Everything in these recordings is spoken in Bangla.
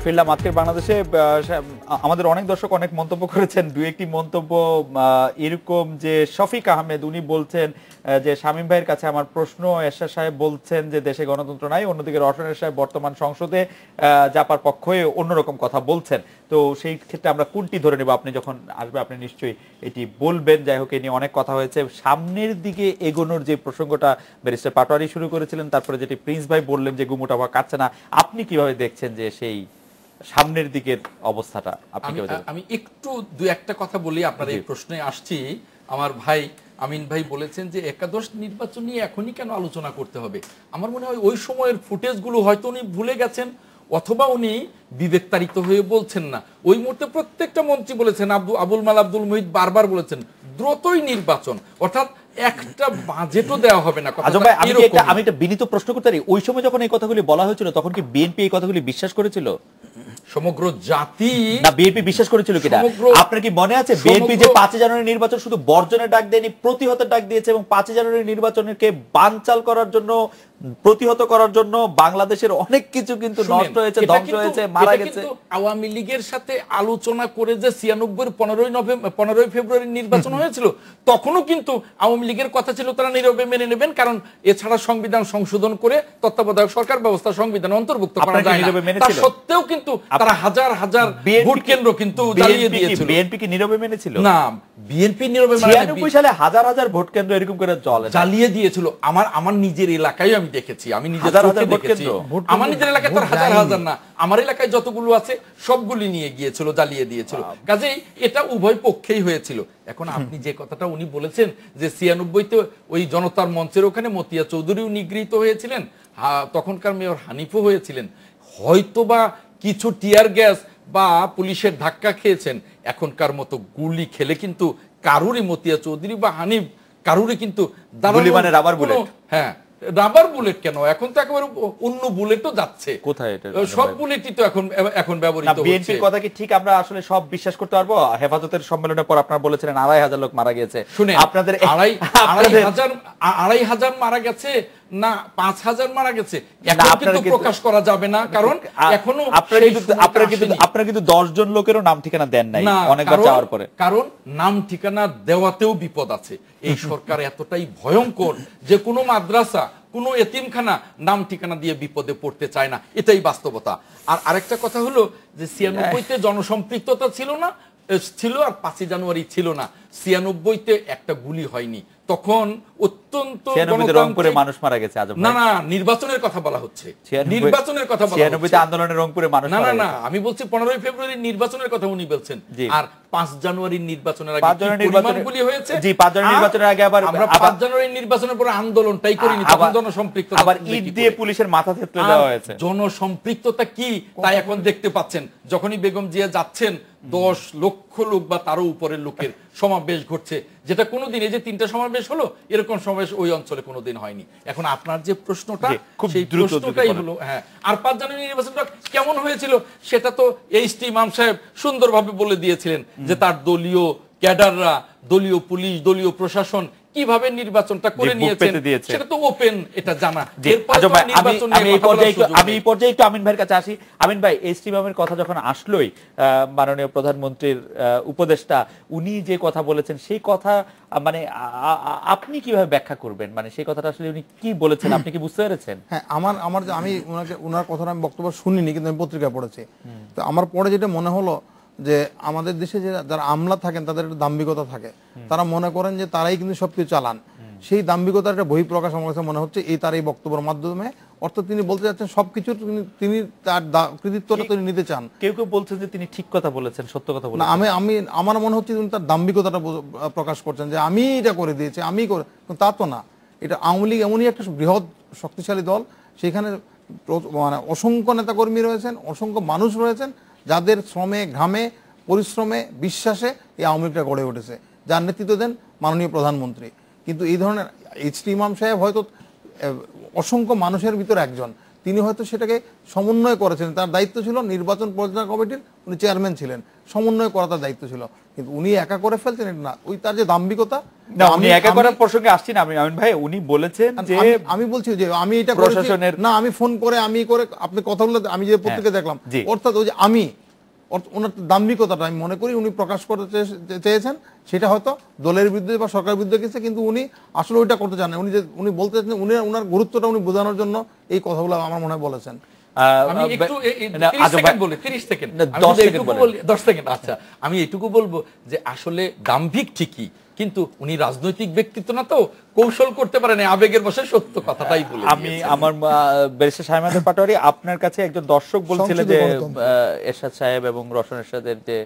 ফিরলাম আজকের বাংলাদেশে। আমাদের অনেক দর্শক অনেক মন্তব্য করেছেন। দু একটি মন্তব্য এরকম যে শফিক আহমেদ উনি বলছেন যে শামীম ভাইয়ের কাছে আমার প্রশ্ন, এরশাদ সাহেব বলছেন যে দেশে গণতন্ত্র নাই, অন্যদিকে রওশন এরশাদ সাহেব বর্তমান সংসদে জাপার পক্ষে অন্যরকম কথা বলছেন। তো সেই ক্ষেত্রে আমরা কোনটি ধরে নেব? আপনি যখন আসবে আপনি নিশ্চয়ই এটি বলবেন। যাই হোক, এ নিয়ে অনেক কথা হয়েছে। সামনের দিকে এগোনোর যে প্রসঙ্গটা ব্যারিস্টার পাটোয়ারি শুরু করেছিলেন, তারপরে যেটি প্রিন্স ভাই বললেন যে গুমোটা বা কাটছে না, আপনি কিভাবে দেখছেন যে সেই সামনের দিকের অবস্থাটা? আমি একটু দু একটা কথা বলি, আপনার এই প্রশ্নে আসছি। আমার ভাই আমিন ভাই বলেছেন যে একাদশ নির্বাচন নিয়ে এখনই কেন আলোচনা করতে হবে। আমার মনে হয় ওই সময়ের ফুটেজগুলো হয়তো উনি ভুলে গেছেন, অথবা উনি বিবেকতাড়িত হয়ে বলছেন না। ওই মুহূর্তে প্রত্যেকটা মন্ত্রী বলেছেন, আবুল মাল আব্দুল মুহিত বারবার বলেছেন দ্রুতই নির্বাচন, অর্থাৎ একটা বাজেটও দেওয়া হবে না। আমি একটা বিনীত প্রশ্ন করতে পারি, ওই সময় যখন এই কথাগুলি বলা হয়েছিল তখন কি বিএনপি এই কথাগুলি বিশ্বাস করেছিল? সমগ্র জাতি না, বিএনপি বিশ্বাস করেছিল কিনা আপনার কি মনে আছে? বিএনপি যে 5 জানুয়ারি নির্বাচন শুধু বর্জনের ডাক দেয়নি, প্রতিহতের ডাক দিয়েছে, এবং 5 জানুয়ারি নির্বাচনকে বানচাল করার জন্য, প্রতিহত করার জন্য বাংলাদেশের অনেক কিছু কিন্তু নষ্ট হয়েছে, ধ্বংস হয়েছে, মারা গেছে। আওয়ামী লীগের সাথে আলোচনা করে যে 96 15 ফেব্রুয়ারি নির্বাচন হয়েছিল, তখনও কিন্তু আওয়ামী লীগের কথা ছিল তারা নীরবে মেনে নেবেন, কারণ এছাড়া সংবিধান সংশোধন করে তত্ত্বাবধায়ক সরকার ব্যবস্থা সংবিধানে অন্তর্ভুক্ত করা যায় না। তা সত্ত্বেও কিন্তু তারা হাজার হাজার ভোট কেন্দ্র কিন্তু জ্বালিয়ে দিয়েছিল। বিএনপি কি নীরবে মেনেছিল? না, বিএনপি নীরবে 96 সালে হাজার হাজার ভোট কেন্দ্র এরকম করে জ্বালিয়ে দিয়েছিল। আমার নিজের এলাকায় আমি দেখেছি, আমি নিজের দেখেছি। আমার নিজের এলাকায় তো হাজার হাজার না, আমার এলাকায় যতগুলো আছে সবগুলি নিয়ে গিয়েছিল, জ্বালিয়ে দিয়েছিল। কাজেই এটা উভয় পক্ষেই হয়েছিল। এখন আপনি যে কথাটা উনি বলেছেন যে 96-তে ওই জনতার মঞ্চের ওখানে মতিয়া চৌধুরীও নিগৃহীত হয়েছিলেন, তখনকার মেয়র হানিফও হয়েছিলেন, হয়তোবা কিছু টিয়ার গ্যাস বা পুলিশের ধাক্কা খেয়েছেন। এখনকার মতো গুলি খেলে কিন্তু কারুরই, মতিয়া চৌধুরী বা হানিফ কারুরই কিন্তু রাবার বুলেট, হ্যাঁ রাবার বুলেট কেন, এখন তো একেবারে অন্য বুলেটও যাচ্ছে। কোথায় এটা? সব বুলেটই তো এখন ব্যবহৃত হচ্ছে। বিএনপির কথা কি ঠিক আমরা আসলে সব বিশ্বাস করতে পারবো? হেফাজতের সম্মেলনের পর আপনারা বলেছিলেন 2500 লোক মারা গেছে। শুনে আপনাদের 2500 মারা গেছে না 5000 মারা গেছে, এখন কিন্তু প্রকাশ করা যাবে না, কারণ এখনো আপনারা কিন্তু 10 জন লোকেরও নাম ঠিকানা দেন নাই অনেকবার যাওয়ার পরে। কারণ নাম ঠিকানা দেওয়াতেও বিপদ আছে। এই সরকার এতটাই ভয়ঙ্কর যে কোনো মাদ্রাসা, কোনো এতিমখানা নাম ঠিকানা দিয়ে বিপদে পড়তে চায় না, এটাই বাস্তবতা। আর আরেকটা কথা হলো যে 96-তে জনসম্পৃক্ততা ছিল না, ছিল, আর 5 জানুয়ারি ছিল না। 96-তে একটা গুলি হয়নি, তখন অত্যন্ত রংপুরে মানুষ মারা গেছে। না না, নির্বাচনের কথা বলা হচ্ছে, নির্বাচনের কথা বলা হচ্ছে। 96-তে আন্দোলনে রংপুরে মানুষ না না না, আমি বলছি 15 ফেব্রুয়ারির নির্বাচনের কথা উনি বলছেন। আর 5 জানুয়ারির নির্বাচনের আগে গুলি হয়েছে। জি, 5 জানুয়ারি নির্বাচনের আগে আবার আমরা 5 জানুয়ারির নির্বাচনের পরে আন্দোলনটাই করিনি, তখন জনসম্পৃক্ততা, আবার ইট দিয়ে পুলিশের মাথা থেতলে দেওয়া হয়েছে। জনসম্পৃক্ততা কি তাই এখন দেখতে পাচ্ছেন। যখনই বেগম জিয়া যাচ্ছেন 10 লক্ষ লোক বা তারও উপরের লোকের সমাবেশ ঘটছে, যেটা কোনোদিন, এই যে 3টা সমাবেশ হলো, এরকম সমাবেশ ওই অঞ্চলে কোনোদিন হয়নি। এখন আপনার যে প্রশ্নটা, সেই প্রশ্নটাই হলো, হ্যাঁ, আর 5 জানুয়ারি নির্বাচনটা কেমন হয়েছিল সেটা তো এইচ.টি. ইমাম সাহেব সুন্দরভাবে বলে দিয়েছিলেন যে তার দলীয় ক্যাডাররা, দলীয় পুলিশ, দলীয় প্রশাসন কিভাবে নির্বাচনটা করে নিয়েছেন সেটা তো ওপেন, এটা জানা। আমি এই পর্যায়ে একটু আমিন ভাইয়ের কাছে আসি। আমিন ভাই, এইচ.টি. ইমামের কথা যখন আসলোই, মাননীয় প্রধানমন্ত্রীর উপদেষ্টা উনি যে কথা বলেছেন, সেই কথা মানে আপনি কিভাবে ব্যাখ্যা করবেন? মানে সেই কথাটা আসলে উনি কি বলেছেন, আপনি কি বুঝতে পেরেছেন? হ্যাঁ, আমি ওনার কথাটা আমি বক্তব্য শুনিনি, কিন্তু আমি পত্রিকায় পড়েছি। তো আমার পরে যেটা মনে হলো যে আমাদের দেশে যে যারা আমলা থাকেন তাদের একটা দাম্ভিকতা থাকে, তারা মনে করেন যে তারাই কিন্তু সবকিছু চালান। সেই দাম্ভিকতার একটা বহিঃপ্রকাশ আমার কাছে মনে হচ্ছে এই তার এই বক্তব্যের মাধ্যমে। অর্থাৎ তিনি বলতে যাচ্ছেন সবকিছু তিনি তার কৃতিত্বটা তিনি নিতে চান। কেউ কেউ বলছেন যে তিনি ঠিক কথা বলেছেন, সত্য কথা বলেছেন। আমার মনে হচ্ছে তিনি তার দাম্ভিকতাটা প্রকাশ করছেন যে আমি এটা করে দিয়েছি, আমি করে, তা তো না। এটা আওয়ামী লীগ এমনই একটা বৃহৎ শক্তিশালী দল, সেখানে মানে অসংখ্য নেতাকর্মী রয়েছেন, অসংখ্য মানুষ রয়েছেন যাদের শ্রমে, ঘামে, পরিশ্রমে, বিশ্বাসে এই আওয়ামী লীগটা গড়ে উঠেছে, যার নেতৃত্ব দেন মাননীয় প্রধানমন্ত্রী। কিন্তু এই ধরনের এইচ.টি. ইমাম সাহেব হয়তো অসংখ্য মানুষের ভিতরে একজন, তিনি হয়তো সেটাকে সমন্বয় করেছেন, তার দায়িত্ব ছিল নির্বাচন পরিচালনা কমিটির, উনি চেয়ারম্যান ছিলেন, সমন্বয় করা তার দায়িত্ব ছিল, কিন্তু উনি একা করে ফেলছেন এটা না, ওই তার যে দাম্ভিকতা। না, উনি একা করার প্রসঙ্গে আসছি না আমি, আমিন ভাই উনি বলেছেন যে আমি বলছি যে আমি এটা প্রশাসনের না, আমি ফোন করে আমি করে আপনি কথা বলে আমি যে পত্রিকা দেখলাম, অর্থাৎ ওই যে আমি ওনার দাম্ভিকতাটা আমি মনে করি উনি প্রকাশ করতে চেয়েছেন, সেটা হয়তো দলের বিরুদ্ধে বা সরকারের বিরুদ্ধে গেছে, কিন্তু উনি আসলে ওইটা করতে চান না। উনি বলতে চাচ্ছেন, উনি ওনার গুরুত্বটা উনি বোঝানোর জন্য এই কথাগুলো আমার মনে হয় বলেছেন। আমি একটু 30 সেকেন্ড বলি, 30 সেকেন্ড 10 সেকেন্ড। আচ্ছা, আমি এটুকু বলবো যে আসলে দাম্ভিক ঠিকই, কিন্তু উনি রাজনৈতিক ব্যক্তিত্ব না, তো কৌশল করতে পারেন, আবেগের বসে সত্য কথাটাই বলে। আমি আমার ব্যারিস্টার শামীম আহমেদ পাটোয়ারী, আপনার কাছে একজন দর্শক বলছিলেন যে এরশাদ সাহেব এবং রওশন এরশাদের যে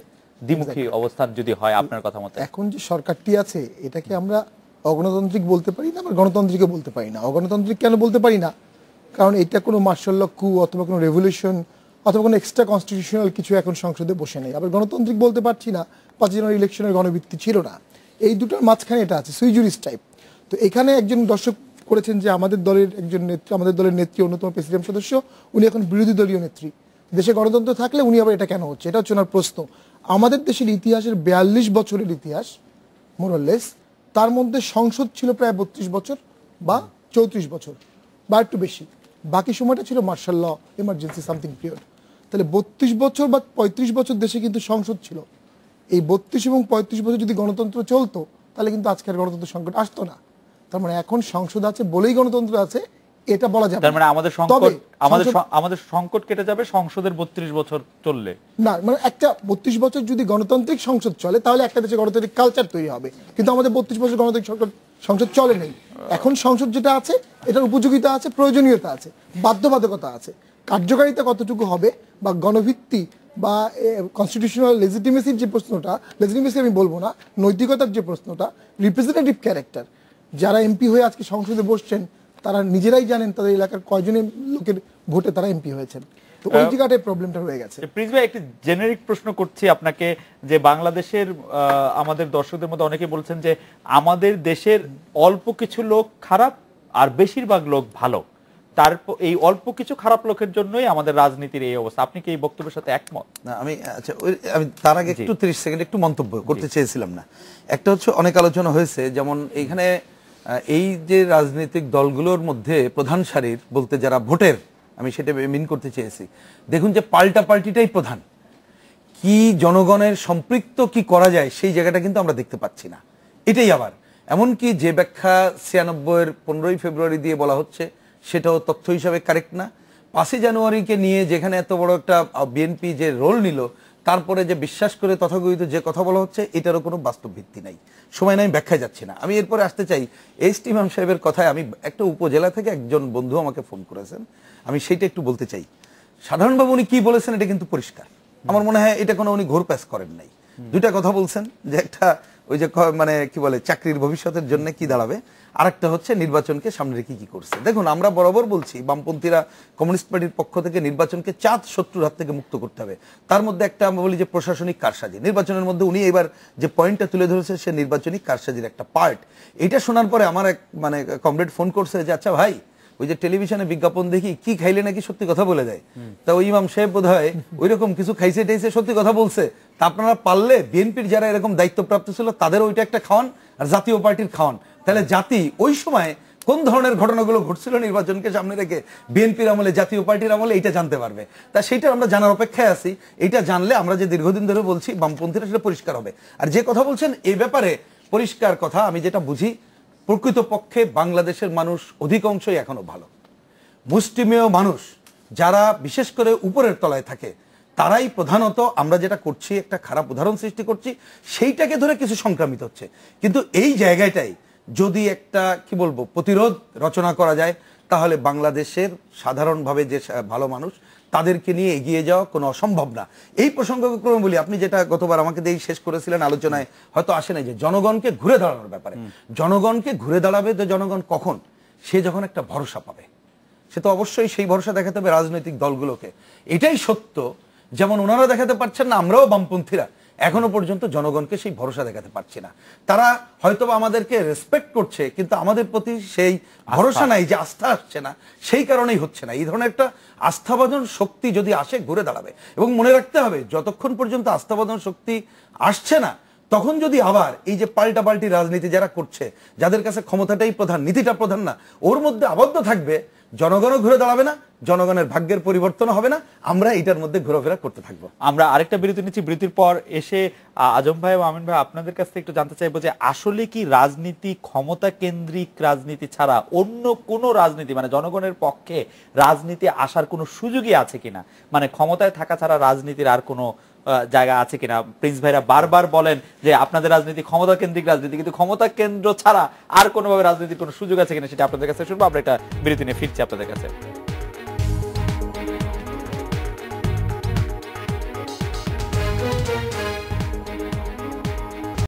দ্বিমুখী অবস্থান যদি হয় আপনার কথা মতে, এখন যে সরকারটি আছে এটাকে আমরা অগণতান্ত্রিক বলতে পারি না, আবার গণতান্ত্রিকও বলতে পারি না। অগণতান্ত্রিক কেন বলতে পারি না? কারণ এটা কোনো মার্শাল ল কু অথবা কোনো রেভলিউশন অথবা কোনো এক্সট্রা কনস্টিটিউশনাল কিছু এখন সংসদে বসে নেই। আবার গণতান্ত্রিক বলতে পারছি না, 5 জানুয়ারি ইলেকশনের গণভিত্তি ছিল না। এই দুটোর মাঝখানে এটা আছে, সুইজুরিস টাইপ। তো এখানে একজন দর্শক করেছেন যে আমাদের দলের একজন নেত্রী, আমাদের দলের নেত্রী, অন্যতম প্রেসিডেন্ট সদস্য, উনি এখন বিরোধী দলীয় নেত্রী। দেশে গণতন্ত্র থাকলে উনি আবার এটা কেন হচ্ছে, এটা হচ্ছে ওনার প্রশ্ন। আমাদের দেশের ইতিহাসের 42 বছরের ইতিহাস মোরলেস, তার মধ্যে সংসদ ছিল প্রায় 32 বছর বা 34 বছর বা একটু বেশি, বাকি সময়টা ছিল martial law, emergency something period. তাহলে 32 বছর বা 35 বছর দেশে কিন্তু সংসদ ছিল। এই 32 এবং 35 বছর যদি গণতন্ত্র চলতো তাহলে কিন্তু আজকের গণতন্ত্র সংকট আসতো না। তার মানে এখন সংসদ আছে বলেই গণতন্ত্র আছে, এটা বলা যাবে। তার মানে আমাদের সংকট কেটে যাবে সংসদের 32 বছর চললে না, মানে একটা 32 বছর যদি গণতান্ত্রিক সংসদ চলে তাহলে একটা দেশে গণতান্ত্রিক কালচার তৈরি হবে, কিন্তু আমাদের 32 বছর গণতান্ত্রিক সংসদ চলে নেই। এখন সংসদ যেটা আছে এটার উপযোগিতা আছে, প্রয়োজনীয়তা আছে, বাধ্যবাধকতা আছে। কার্যকারিতা কতটুকু হবে বা গণভিত্তি বা কনস্টিটিউশনাল লেজিটিমেসির যে প্রশ্নটা, লেজিটিমেসি আমি বলবো না, নৈতিকতার যে প্রশ্নটা, রিপ্রেজেন্টেটিভ ক্যারেক্টার, যারা এমপি হয়ে আজকে সংসদে বসছেন তারা নিজেরাই জানেন তাদের এলাকার কয়জনের লোকের ভোটে তারা এমপি হয়েছেন। তো ওই জায়গাটায় প্রবলেমটা রয়ে গেছে। প্রিন্স ভাই, একটি জেনারিক প্রশ্ন করছি আপনাকে, যে বাংলাদেশের আমাদের দর্শকদের মধ্যে অনেকে বলছেন যে আমাদের দেশের অল্প কিছু লোক খারাপ আর বেশিরভাগ লোক ভালো, তারপর এই অল্প কিছু খারাপ লোকের জন্যই আমাদের রাজনীতির এই অবস্থা। আপনি কি এই বক্তব্যের সাথে একমত? না, আমি আমি তার আগে একটু 30 সেকেন্ড একটু মন্তব্য করতে চেয়েছিলাম। না, একটা হচ্ছে অনেক আলোচনা হয়েছে, যেমন এইখানে এই যে রাজনৈতিক দলগুলোর মধ্যে প্রধান সারির বলতে যারা ভোটের, আমি সেটা মিন করতে চেয়েছি, দেখুন যে পাল্টাপাল্টিটাই প্রধান, কি জনগণের সম্পৃক্ত কি করা যায় সেই জায়গাটা কিন্তু আমরা দেখতে পাচ্ছি না। এটাই আবার এমনকি যে ব্যাখ্যা 96-এর 15ই ফেব্রুয়ারি দিয়ে বলা হচ্ছে সেটাও তথ্য হিসাবে কারেক্ট না। 5 জানুয়ারিকে নিয়ে যেখানে এত বড় একটা বিএনপি যে রোল নিল, তারপরে যে বিশ্বাস করে তথাকথিত যে কথা বলা হচ্ছে এটারও কোনো বাস্তব ভিত্তি নাই। সময় নাই, ব্যাখ্যায় যাচ্ছে না। আমি এরপরে আসতে চাই এস.টি. ইমাম সাহেবের কথায়। আমি একটা উপজেলা থেকে একজন বন্ধু আমাকে ফোন করেছেন, আমি সেইটা একটু বলতে চাই। সাধারণভাবে উনি কি বলেছেন এটা কিন্তু পরিষ্কার, আমার মনে হয় এটা কোনো উনি ঘোর প্যাস করেন নাই। দুইটা কথা বলছেন, যে একটা ওই যে মানে কি বলে চাকরির ভবিষ্যতের জন্য কি দাঁড়াবে, আরেকটা হচ্ছে নির্বাচনকে সামনে রেখে কি করছে। দেখুন, আমরা বরাবর বলছি বামপন্থীরা কমিউনিস্ট পার্টির পক্ষ থেকে নির্বাচনকে চাঁদ শত্রুর হাত থেকে মুক্ত করতে হবে। তার মধ্যে একটা আমরা বলি যে প্রশাসনিক কারসাজি, নির্বাচনের মধ্যে উনি এবার যে পয়েন্টটা তুলে ধরেছে সে নির্বাচনিক কারসাজির একটা পার্ট। এটা শোনার পরে আমার এক মানে কমরেড ফোন করছে যে আচ্ছা ভাই, ওই যে টেলিভিশনে বিজ্ঞাপন দেখি কি খাইলে নাকি সত্যি কথা বলে দেয়, তা ওই ইমাম সাহেব বোধ হয় ওই রকম কিছু খাইছে টাইছে সত্যি কথা বলছে। তা আপনারা পারলে বিএনপির যারা এরকম দায়িত্বপ্রাপ্ত ছিল তাদের ওইটা একটা খাওয়ান আর জাতীয় পার্টির খাওয়ান, তাহলে জাতি ওই সময় কোন ধরনের ঘটনাগুলো ঘটছিল নির্বাচনকে সামনে রেখে বিএনপির আমলে জাতীয় পার্টির আমলে এটা জানতে পারবে। তা সেইটা আমরা জানার অপেক্ষায় আছি। এটা জানলে আমরা যে দীর্ঘদিন ধরে বলছি বামপন্থীরা সেটা পরিষ্কার হবে। আর যে কথা বলছেন এই ব্যাপারে পরিষ্কার কথা, আমি যেটা বুঝি প্রকৃতপক্ষে বাংলাদেশের মানুষ অধিকাংশই এখনো ভালো মুষ্টিমেয় মানুষ, যারা বিশেষ করে উপরের তলায় থাকে তারাই প্রধানত আমরা যেটা করছি একটা খারাপ উদাহরণ সৃষ্টি করছি, সেইটাকে ধরে কিছু সংক্রামিত হচ্ছে। কিন্তু এই জায়গাটাই যদি একটা কি বলবো প্রতিরোধ রচনা করা যায়, তাহলে বাংলাদেশের সাধারণভাবে যে ভালো মানুষ তাদেরকে নিয়ে এগিয়ে যাওয়া কোনো অসম্ভব না। এই প্রসঙ্গক্রমে বলি, আপনি যেটা গতবার আমাকে দিয়ে শেষ করেছিলেন আলোচনায়, হয়তো আসে নাই, যে জনগণকে ঘুরে দাঁড়ানোর ব্যাপারে। জনগণকে ঘুরে দাঁড়াবে তো জনগণ কখন? সে যখন একটা ভরসা পাবে, সে তো অবশ্যই সেই ভরসা দেখাতে হবে রাজনৈতিক দলগুলোকে। এটাই সত্য, যেমন ওনারা দেখাতে পারছেন না, আমরাও বামপন্থীরা এখনো পর্যন্ত জনগণকে সেই ভরসা দেখাতে পারছি না। তারা হয়তোবা আমাদেরকে রেসপেক্ট করছে, কিন্তু আমাদের প্রতি সেই ভরসা নাই, যে আস্থা আসছে না, সেই কারণেই হচ্ছে না। এই ধরনের একটা আস্থাবাদন শক্তি যদি আসে ঘুরে দাঁড়াবে। এবং মনে রাখতে হবে, যতক্ষণ পর্যন্ত আস্থাবাদন শক্তি আসছে না, তখন যদি আবার এই যে পাল্টাপাল্টি রাজনীতি যারা করছে, যাদের কাছে ক্ষমতাটাই প্রধান, নীতিটা প্রধান না, ওর মধ্যে আবদ্ধ থাকবে, জনগণও ঘুরে দাঁড়াবে না, জনগণের ভাগ্যের পরিবর্তন হবে না, আমরা এটার মধ্যে ঘোরাফেরা করতে থাকবো। আমরা আরেকটা বিরতি নিচ্ছি, বিরতির পর এসে আজম ভাই ও আমিন ভাই আপনাদের কাছ থেকে একটু জানতে চাইবো যে আসলে কি রাজনীতি ক্ষমতা কেন্দ্রিক রাজনীতি ছাড়া অন্য কোন রাজনীতি, মানে জনগণের পক্ষে রাজনীতি আসার কোনো সুযোগই আছে কিনা, মানে ক্ষমতায় থাকা ছাড়া রাজনীতির আর কোনো জায়গা আছে কিনা? প্রিন্স ভাইরা বারবার বলেন যে আপনাদের রাজনীতি ক্ষমতা কেন্দ্রিক রাজনীতি, কিন্তু ক্ষমতা কেন্দ্র ছাড়া আর কোনোভাবে রাজনীতির কোনো সুযোগ আছে কিনা সেটা আপনাদের কাছে শুনবো। আমরা একটা বিরতি নিয়ে ফিরছি আপনাদের কাছে।